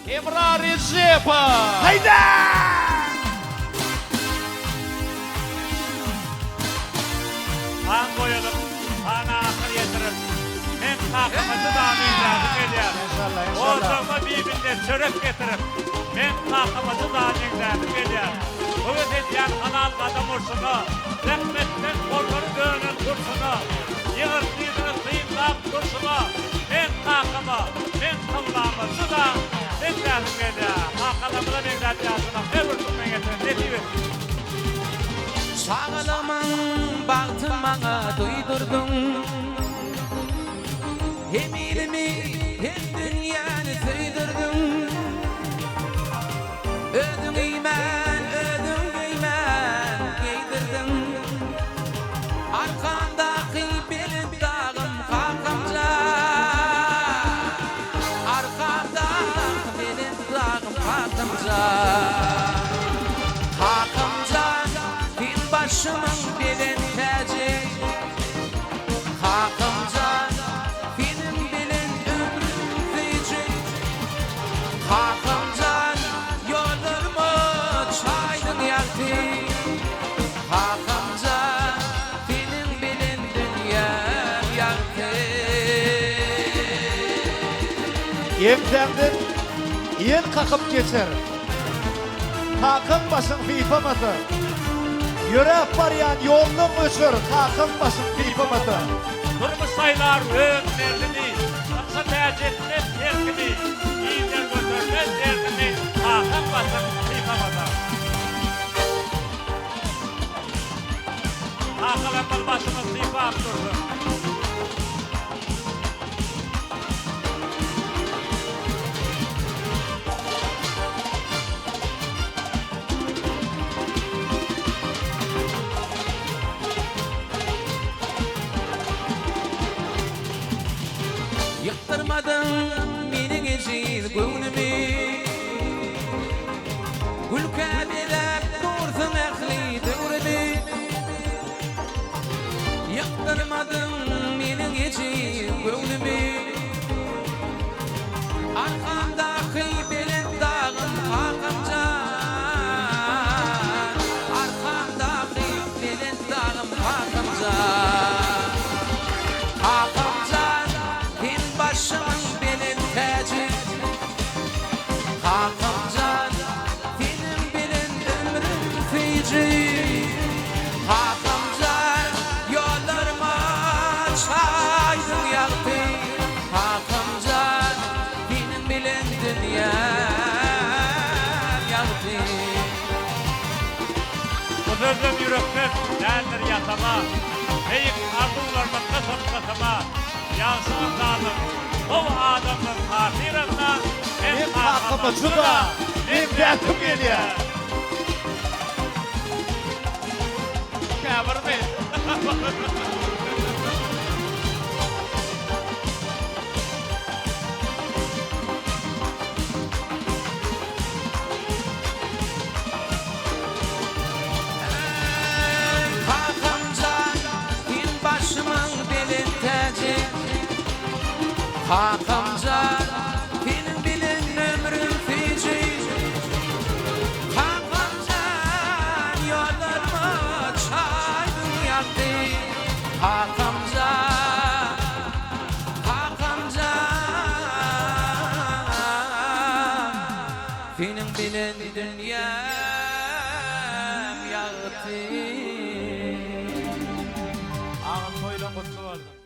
Ebrar Recep'a. Hayda! Han koyalım, hana akır yatırıp, hem takımızı da amizlerdik ediyor. İnşallah, O inşallah. zaman birbirine çörek getirip, hem takımızı da amizlerdik ediyor. Bugün ediyen kanal kadın ursunu, rahmetten kolları dönün kursunu, yığırtıyını sıyımlap kursunu, hem takımı, hem kıvlamızı da amizlerdik ediyor. Takımımıza amizlerdik yazına, öbür tutmaya getirin, ne diyeyim? Sağlamın baktın bana duydurdun. Hem ilmi hem dünyanı söydürdün. Ödün iman giydirdin. Arkamdaki benim dağım kalkamca. Arkamdaki benim dağım kalkamca. Kalkamca başımın bilin tacı. Hakamcan benim bilin ömrüm feci. Hakamcan yollarımı çaydın yaktı. Hakamcan benim bilin dünyam yaktı. Yemtemdin yen kakıp geçer. Kakın basın FIFA matı. Yörep baryan yolun ösür. Kakın basın FIFA matı. Kırmızı sayılar ön derdini, aksa tercihler terkini, iyiler götürmez derdini, ahım basın yıkamada. Ahılamın başımız yıkap durdu. Yıktırmadın benim için gönlümü. Gül kabilep dursun akli dövrümü. Yıktırmadın benim için gönlümü. Arkamdaki benim dağım hakamcan. Arkamdaki benim dağım hakamcan. Hakamcan başımın benim tacı. Hakamcan benim bilin ömrüm feci. Hakamcan yollarıma çaydın yaktı. Hakamcan benim bilin dünyam yaktı. Kudurduğum yürekler derdir yatama, Eyüp arzularımın kısım kısıma, yansın dağılır, o adamın hatirinde, Hem kakımızı da hem derdim geliyor. Kabır mı? Hakamcan bin başımın belin tacı. Hakamcan benim bilin ömrüm feci. Hakamcan yollarımı çaydın yaktı. Hakamcan, Hakamcan benim bilin dünyam yaktı. ağın koyulan kutlu oldu.